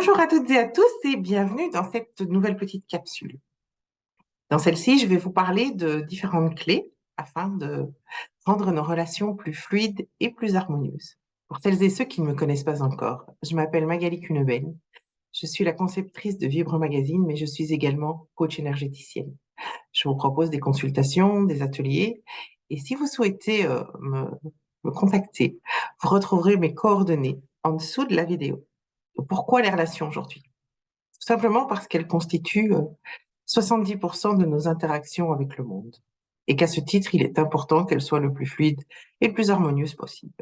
Bonjour à toutes et à tous et bienvenue dans cette nouvelle petite capsule. Dans celle-ci, je vais vous parler de différentes clés afin de rendre nos relations plus fluides et plus harmonieuses. Pour celles et ceux qui ne me connaissent pas encore, je m'appelle Magali Cuneben. Je suis la conceptrice de Vibre Magazine, mais je suis également coach énergéticienne. Je vous propose des consultations, des ateliers, et si vous souhaitez me contacter, vous retrouverez mes coordonnées en dessous de la vidéo. Pourquoi les relations aujourd'hui? Tout simplement parce qu'elles constituent 70% de nos interactions avec le monde. Et qu'à ce titre, il est important qu'elles soient le plus fluides et le plus harmonieuses possible.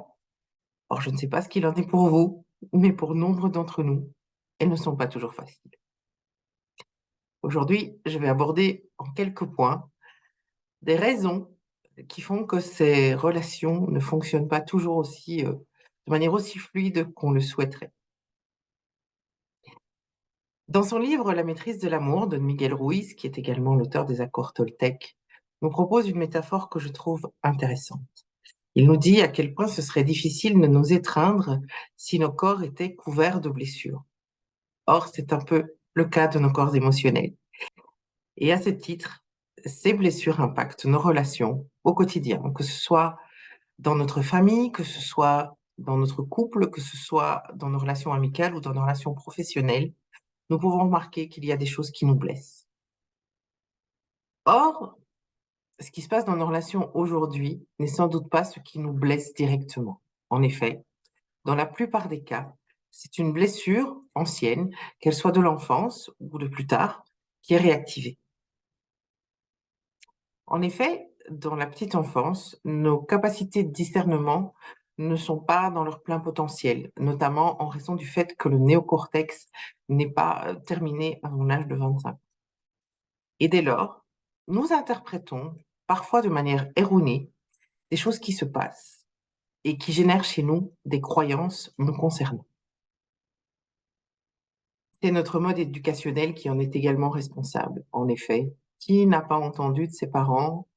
Or, je ne sais pas ce qu'il en est pour vous, mais pour nombre d'entre nous, elles ne sont pas toujours faciles. Aujourd'hui, je vais aborder en quelques points des raisons qui font que ces relations ne fonctionnent pas toujours aussi, de manière aussi fluide qu'on le souhaiterait. Dans son livre La maîtrise de l'amour, Don Miguel Ruiz, qui est également l'auteur des accords Toltec, nous propose une métaphore que je trouve intéressante. Il nous dit à quel point ce serait difficile de nous étreindre si nos corps étaient couverts de blessures. Or, c'est un peu le cas de nos corps émotionnels. Et à ce titre, ces blessures impactent nos relations au quotidien, que ce soit dans notre famille, que ce soit dans notre couple, que ce soit dans nos relations amicales ou dans nos relations professionnelles. Nous pouvons remarquer qu'il y a des choses qui nous blessent. Or, ce qui se passe dans nos relations aujourd'hui n'est sans doute pas ce qui nous blesse directement. En effet, dans la plupart des cas, c'est une blessure ancienne, qu'elle soit de l'enfance ou de plus tard, qui est réactivée. En effet, dans la petite enfance, nos capacités de discernement ne sont pas dans leur plein potentiel, notamment en raison du fait que le néocortex n'est pas terminé avant l'âge de 25 ans. Et dès lors, nous interprétons, parfois de manière erronée, des choses qui se passent et qui génèrent chez nous des croyances nous concernant. C'est notre mode éducationnel qui en est également responsable. En effet, qui n'a pas entendu de ses parents: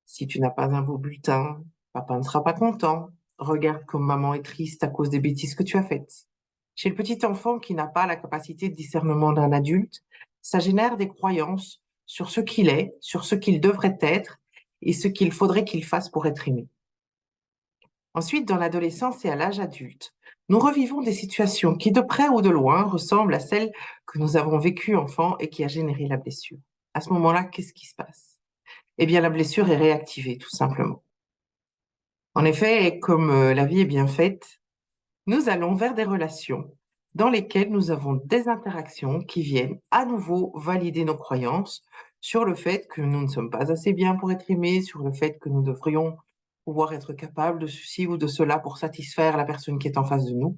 si tu n'as pas un beau bulletin, papa ne sera pas content. Regarde comme maman est triste à cause des bêtises que tu as faites. Chez le petit enfant qui n'a pas la capacité de discernement d'un adulte, ça génère des croyances sur ce qu'il est, sur ce qu'il devrait être et ce qu'il faudrait qu'il fasse pour être aimé. Ensuite, dans l'adolescence et à l'âge adulte, nous revivons des situations qui, de près ou de loin, ressemblent à celles que nous avons vécues enfant et qui a généré la blessure. À ce moment-là, qu'est-ce qui se passe? Eh bien, la blessure est réactivée, tout simplement. En effet, comme la vie est bien faite, nous allons vers des relations dans lesquelles nous avons des interactions qui viennent à nouveau valider nos croyances sur le fait que nous ne sommes pas assez bien pour être aimés, sur le fait que nous devrions pouvoir être capables de ceci ou de cela pour satisfaire la personne qui est en face de nous.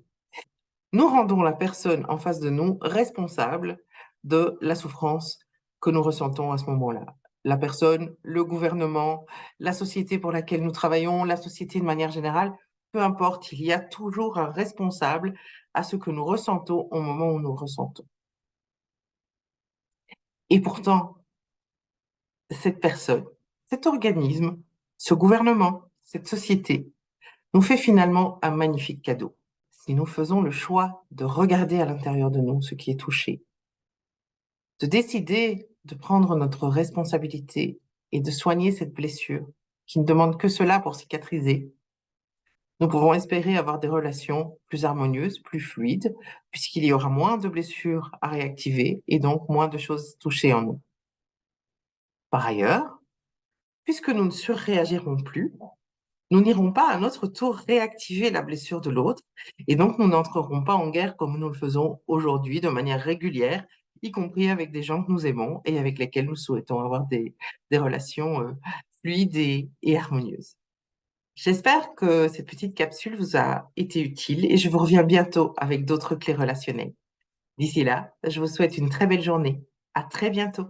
Nous rendons la personne en face de nous responsable de la souffrance que nous ressentons à ce moment-là. La personne, le gouvernement, la société pour laquelle nous travaillons, la société de manière générale, peu importe, il y a toujours un responsable à ce que nous ressentons au moment où nous ressentons. Et pourtant, cette personne, cet organisme, ce gouvernement, cette société nous fait finalement un magnifique cadeau. Si nous faisons le choix de regarder à l'intérieur de nous ce qui est touché, de décider de prendre notre responsabilité et de soigner cette blessure qui ne demande que cela pour cicatriser, nous pouvons espérer avoir des relations plus harmonieuses, plus fluides, puisqu'il y aura moins de blessures à réactiver et donc moins de choses touchées en nous. Par ailleurs, puisque nous ne surréagirons plus, nous n'irons pas à notre tour réactiver la blessure de l'autre et donc nous n'entrerons pas en guerre comme nous le faisons aujourd'hui de manière régulière, y compris avec des gens que nous aimons et avec lesquels nous souhaitons avoir des relations fluides et harmonieuses. J'espère que cette petite capsule vous a été utile et je vous reviens bientôt avec d'autres clés relationnelles. D'ici là, je vous souhaite une très belle journée. À très bientôt.